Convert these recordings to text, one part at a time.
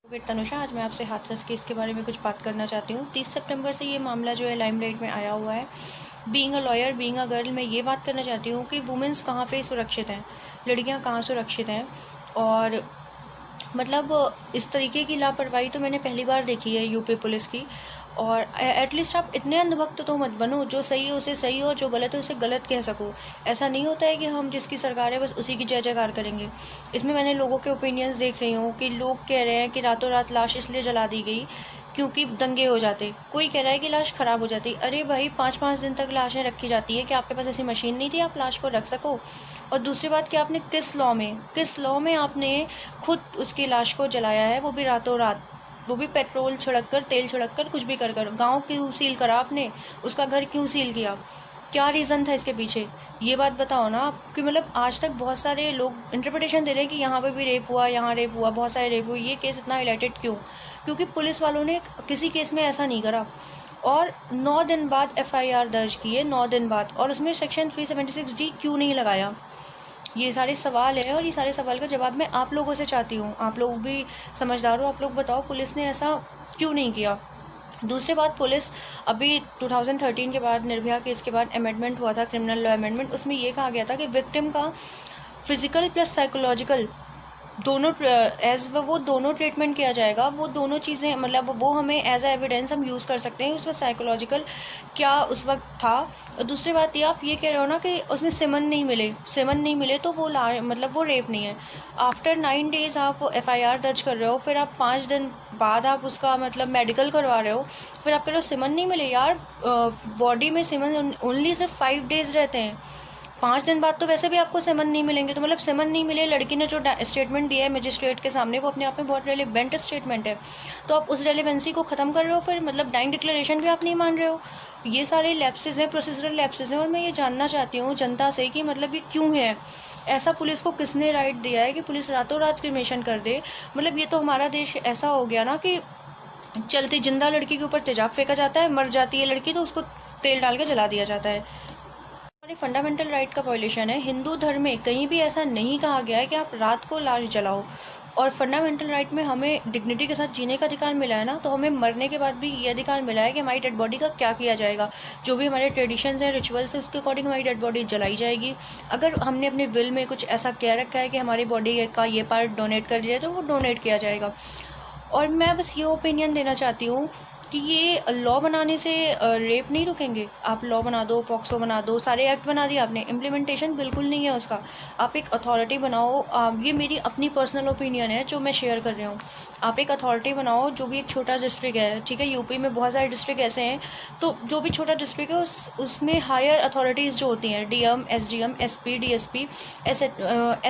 तनुषा, आज मैं आपसे हाथरस केस के बारे में कुछ बात करना चाहती हूँ। 30 सितंबर से ये मामला जो है लाइमलाइट में आया हुआ है। Being a lawyer, being a girl, मैं ये बात करना चाहती हूँ कि वुमेंस कहाँ पे सुरक्षित हैं, लड़कियाँ कहाँ सुरक्षित हैं। और मतलब इस तरीके की लापरवाही तो मैंने पहली बार देखी है यूपी पुलिस की। और एटलीस्ट आप इतने अंधभक्त तो मत बनो, जो सही है उसे सही और जो गलत है उसे गलत कह सको। ऐसा नहीं होता है कि हम जिसकी सरकार है बस उसी की जय जयकार करेंगे। इसमें मैंने लोगों के ओपिनियंस देख रही हूँ कि लोग कह रहे हैं कि रातों रात लाश इसलिए जला दी गई क्योंकि दंगे हो जाते। कोई कह रहा है कि लाश ख़राब हो जाती। अरे भाई, 5-5 दिन तक लाशें रखी जाती है, कि आपके पास ऐसी मशीन नहीं थी आप लाश को रख सको? और दूसरी बात कि आपने किस लॉ में आपने खुद उसकी लाश को जलाया है, वो भी रातों रात, वो भी पेट्रोल छिड़क कर, तेल छिड़क कर, कुछ भी कर कर। गाँव क्यों सील करा आपने, उसका घर क्यों सील किया? क्या रीज़न था इसके पीछे? ये बात बताओ ना आप। कि मतलब आज तक बहुत सारे लोग इंटरप्रिटेशन दे रहे हैं कि यहाँ पे भी रेप हुआ, यहाँ रेप हुआ, बहुत सारे रेप हुए। ये केस इतना हाईलाइटेड क्यों? क्योंकि पुलिस वालों ने किसी केस में ऐसा नहीं करा। और 9 दिन बाद FIR दर्ज की है, 9 दिन बाद, और उसमें सेक्शन 376D क्यों नहीं लगाया? ये सारे सवाल हैं और ये सारे सवाल का जवाब मैं आप लोगों से चाहती हूँ। आप लोग भी समझदार हो, आप लोग बताओ पुलिस ने ऐसा क्यों नहीं किया? दूसरी बात, पुलिस अभी 2013 के बाद, निर्भया केस के बाद अमेंडमेंट हुआ था, क्रिमिनल लॉ अमेंडमेंट। उसमें ये कहा गया था कि विक्टिम का फिजिकल प्लस साइकोलॉजिकल दोनों वो दोनों ट्रीटमेंट किया जाएगा। वो दोनों चीज़ें, मतलब वो हमें एज ए एविडेंस हम यूज़ कर सकते हैं उसका साइकोलॉजिकल क्या उस वक्त था। और दूसरी बात ये, आप ये कह रहे हो ना कि उसमें सेमन नहीं मिले तो वो मतलब वो रेप नहीं है। आफ्टर 9 डेज़ आप FIR दर्ज कर रहे हो, फिर आप 5 दिन बाद आप उसका मतलब मेडिकल करवा रहे हो, फिर आप कह रहे हो सेमन नहीं मिले। यार, बॉडी में सेमन ओनली सिर्फ 5 डेज़ रहते हैं। 5 दिन बाद तो वैसे भी आपको सेमन नहीं मिलेंगे। तो मतलब सेमन नहीं मिले, लड़की ने जो स्टेटमेंट दिया है मजिस्ट्रेट के सामने, वो अपने आप में बहुत रेलिवेंट स्टेटमेंट है। तो आप उस रेलिवेंसी को ख़त्म कर रहे हो, फिर मतलब डाइंग डिक्लेरेशन भी आप नहीं मान रहे हो। ये सारे लैप्सेस हैं, प्रोसीजरल लैप्सेस हैं। और मैं ये जानना चाहती हूँ जनता से कि मतलब ये क्यों है ऐसा? पुलिस को किसने राइट दिया है कि पुलिस रातों रात क्रिमेशन कर दे? मतलब ये तो हमारा देश ऐसा हो गया ना कि चलती जिंदा लड़की के ऊपर तेजाब फेंका जाता है, मर जाती है लड़की तो उसको तेल डाल के जला दिया जाता है। हमारे फंडामेंटल राइट का वायलेशन है। हिंदू धर्म में कहीं भी ऐसा नहीं कहा गया है कि आप रात को लाश जलाओ। और फंडामेंटल राइट में हमें डिग्निटी के साथ जीने का अधिकार मिला है ना, तो हमें मरने के बाद भी ये अधिकार मिला है कि हमारी डेड बॉडी का क्या किया जाएगा। जो भी हमारे ट्रेडिशंस हैं, रिचुअल्स हैं, उसके अकॉर्डिंग हमारी डेड बॉडी जलाई जाएगी। अगर हमने अपने विल में कुछ ऐसा कह रखा है कि हमारी बॉडी का ये पार्ट डोनेट कर दिया तो वो डोनेट किया जाएगा। और मैं बस ये ओपिनियन देना चाहती हूँ कि ये लॉ बनाने से रेप नहीं रुकेंगे। आप लॉ बना दो, पॉक्सो बना दो, सारे एक्ट बना दिए आपने, इम्प्लीमेंटेशन बिल्कुल नहीं है उसका। आप एक अथॉरिटी बनाओ। ये मेरी अपनी पर्सनल ओपिनियन है जो मैं शेयर कर रही हूँ। आप एक अथॉरिटी बनाओ, जो भी एक छोटा डिस्ट्रिक्ट है, ठीक है, यूपी में बहुत सारे डिस्ट्रिक्ट ऐसे हैं, तो जो भी छोटा डिस्ट्रिक्ट है उसमें हायर अथॉरिटीज़ जो होती हैं, DM, SDM, SP, DSP,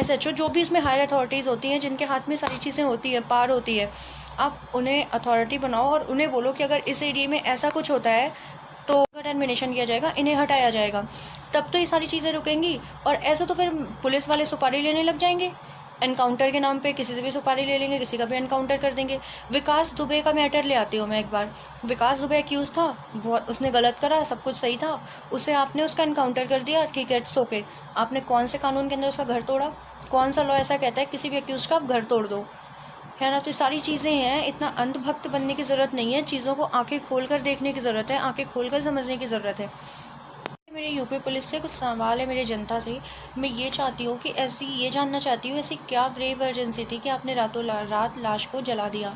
SHO, जो भी उसमें हायर अथॉरिटीज़ होती हैं, जिनके हाथ में सारी चीज़ें होती है, पार होती है, आप उन्हें अथॉरिटी बनाओ और उन्हें बोलो कि अगर इस एरिया में ऐसा कुछ होता है तो टर्मिनेशन किया जाएगा, इन्हें हटाया जाएगा। तब तो ये सारी चीज़ें रुकेंगी। और ऐसा तो फिर पुलिस वाले सुपारी लेने लग जाएंगे, एनकाउंटर के नाम पे किसी से भी सुपारी ले लेंगे, किसी का भी एनकाउंटर कर देंगे। विकास दुबे का मैटर ले आती हूँ मैं एक बार। विकास दुबे एक्यूज़ था, बहुत उसने गलत करा, सब कुछ सही था, उसे आपने उसका एनकाउंटर कर दिया, ठीक है, इट्स ओके। आपने कौन से कानून के अंदर उसका घर तोड़ा? कौन सा लॉ ऐसा कहता है किसी भी एक्यूज़ का आप घर तोड़ दो? है ना? तो ये सारी चीज़ें हैं। इतना अंधभक्त बनने की ज़रूरत नहीं है, चीज़ों को आंखें खोलकर देखने की ज़रूरत है, आंखें खोलकर समझने की ज़रूरत है। मेरे यूपी पुलिस से कुछ सवाल है, मेरी जनता से। मैं ये चाहती हूँ कि ये जानना चाहती हूँ, ऐसी क्या ग्रेव अर्जेंसी थी कि आपने रातों रात लाश को जला दिया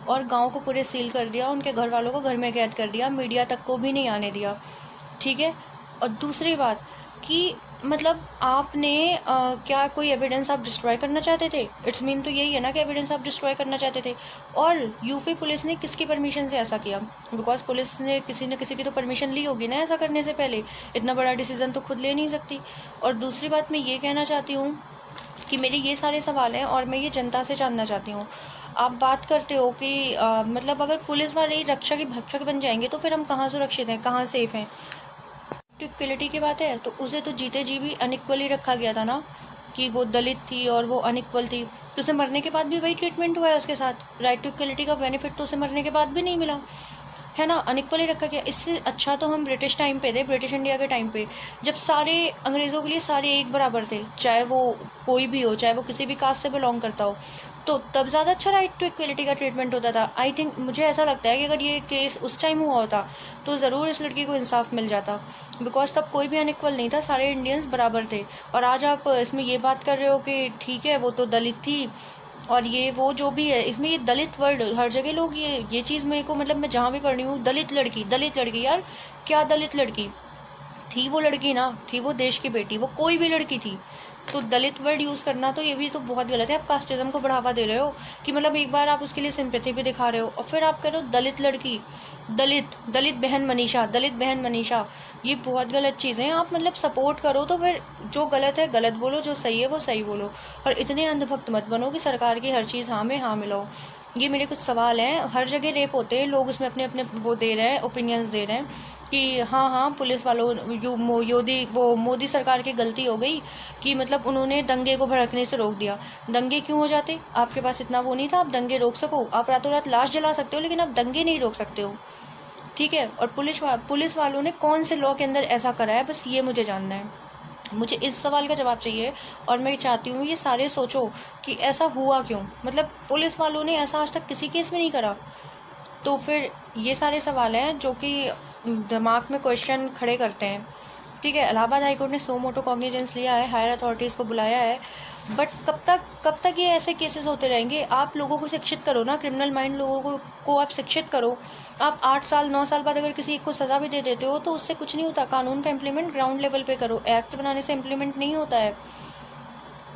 और गाँव को पूरे सील कर दिया, उनके घर वालों को घर में कैद कर दिया, मीडिया तक को भी नहीं आने दिया, ठीक है? और दूसरी बात कि मतलब आपने क्या कोई एविडेंस आप डिस्ट्रॉय करना चाहते थे? इट्स मीन तो यही है ना कि एविडेंस आप डिस्ट्रॉय करना चाहते थे। और यूपी पुलिस ने किसकी परमिशन से ऐसा किया? बिकॉज पुलिस ने किसी न किसी की तो परमिशन ली होगी ना ऐसा करने से पहले। इतना बड़ा डिसीजन तो खुद ले नहीं सकती। और दूसरी बात मैं ये कहना चाहती हूँ कि मेरे ये सारे सवाल हैं और मैं ये जनता से जानना चाहती हूँ। आप बात करते हो कि मतलब अगर पुलिस वाले रक्षा के भक्षक बन जाएंगे तो फिर हम कहाँ सुरक्षित हैं, कहाँ सेफ़ हैं? इक्वलिटी की बात है तो उसे तो जीते जी भी अनइक्वली रखा गया था ना, कि वो दलित थी और वो अनइक्वल थी, तो उसे मरने के बाद भी वही ट्रीटमेंट हुआ है उसके साथ। राइट टू इक्वलिटी का बेनिफिट तो उसे मरने के बाद भी नहीं मिला। है ना, अनइक्वल ही रखा गया। इससे अच्छा तो हम ब्रिटिश टाइम पे थे, ब्रिटिश इंडिया के टाइम पे, जब सारे अंग्रेज़ों के लिए सारे एक बराबर थे, चाहे वो कोई भी हो, चाहे वो किसी भी कास्ट से बिलोंग करता हो, तो तब ज़्यादा अच्छा राइट टू इक्वलिटी का ट्रीटमेंट होता था। आई थिंक, मुझे ऐसा लगता है कि अगर ये केस उस टाइम हुआ होता तो ज़रूर इस लड़की को इंसाफ मिल जाता, बिकॉज तब कोई भी अनइक्वल नहीं था, सारे इंडियंस बराबर थे। और आज आप इसमें ये बात कर रहे हो कि ठीक है वो तो दलित थी और ये वो जो भी है, इसमें ये दलित वर्ड हर जगह लोग ये चीज़ मेरे को, मतलब मैं जहाँ भी पढ़ रही हूँ, दलित लड़की, यार क्या दलित लड़की थी? वो लड़की ना थी, वो देश की बेटी, वो कोई भी लड़की थी। तो दलित वर्ड यूज़ करना तो ये भी तो बहुत गलत है। आप कास्टिज्म को बढ़ावा दे रहे हो कि मतलब एक बार आप उसके लिए सिंपैथी भी दिखा रहे हो और फिर आप कह रहे हो दलित लड़की, दलित बहन मनीषा, ये बहुत गलत चीज़ें हैं। आप मतलब सपोर्ट करो तो फिर जो गलत है गलत बोलो, जो सही है वो सही बोलो, और इतने अंधभक्त मत बनो कि सरकार की हर चीज़ हाँ में हाँ मिलाओ। ये मेरे कुछ सवाल हैं। हर जगह रेप होते हैं, लोग उसमें अपने अपने वो दे रहे हैं, ओपिनियंस दे रहे हैं कि हाँ पुलिस वालों मोदी सरकार की गलती हो गई कि मतलब उन्होंने दंगे को भड़कने से रोक दिया। दंगे क्यों हो जाते? आपके पास इतना वो नहीं था, आप दंगे रोक सको। आप रातों रात लाश जला सकते हो, लेकिन आप दंगे नहीं रोक सकते हो, ठीक है। और पुलिस वालों ने कौन से लॉ के अंदर ऐसा करा है, बस ये मुझे जानना है। मुझे इस सवाल का जवाब चाहिए और मैं चाहती हूँ ये सारे सोचो कि ऐसा हुआ क्यों, मतलब पुलिस वालों ने ऐसा आज तक किसी केस में नहीं करा। तो फिर ये सारे सवाल हैं जो कि दिमाग में क्वेश्चन खड़े करते हैं, ठीक है। इलाहाबाद हाईकोर्ट ने सो मोटो कॉग्निजेंस लिया है, हायर अथॉरिटीज़ को बुलाया है, बट कब तक ये ऐसे केसेस होते रहेंगे? आप लोगों को शिक्षित करो ना, क्रिमिनल माइंड लोगों को आप शिक्षित करो। आप 8 साल 9 साल बाद अगर किसी को सज़ा भी दे देते हो तो उससे कुछ नहीं होता। कानून का इम्प्लीमेंट ग्राउंड लेवल पे करो, एक्ट बनाने से इम्प्लीमेंट नहीं होता है।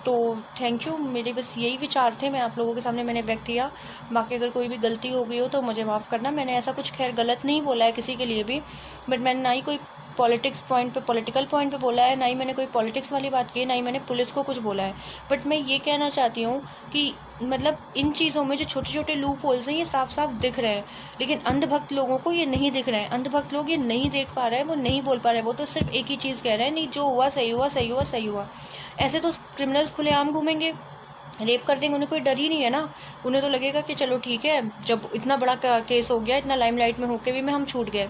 तो थैंक यू, मेरे बस यही विचार थे, मैं आप लोगों के सामने मैंने व्यक्त किया। बाकी अगर कोई भी गलती हो गई हो तो मुझे माफ़ करना। मैंने ऐसा कुछ खैर गलत नहीं बोला है किसी के लिए भी, बट मैंने ना ही कोई पॉलिटिकल पॉइंट पे बोला है, ना ही मैंने कोई पॉलिटिक्स वाली बात की है, ना ही मैंने पुलिस को कुछ बोला है। बट मैं ये कहना चाहती हूँ कि मतलब इन चीज़ों में जो छोटे छोटे लूप होल्स हैं ये साफ साफ दिख रहे हैं, लेकिन अंधभक्त लोगों को ये नहीं दिख रहे हैं। अंधभक्त लोग ये नहीं देख पा रहे हैं, वो नहीं बोल पा रहे हैं, वो तो सिर्फ एक ही चीज़ कह रहे हैं, नहीं जो हुआ सही हुआ, सही हुआ, सही हुआ। ऐसे तो क्रिमिनल्स खुलेआम घूमेंगे, रेप कर देंगे, उन्हें कोई डर ही नहीं है ना। उन्हें तो लगेगा कि चलो ठीक है, जब इतना बड़ा केस हो गया, इतना लाइमलाइट में होके भी मैं हम छूट गए।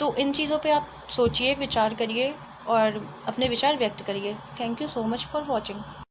तो इन चीज़ों पे आप सोचिए, विचार करिए और अपने विचार व्यक्त करिए। Thank you so much for watching.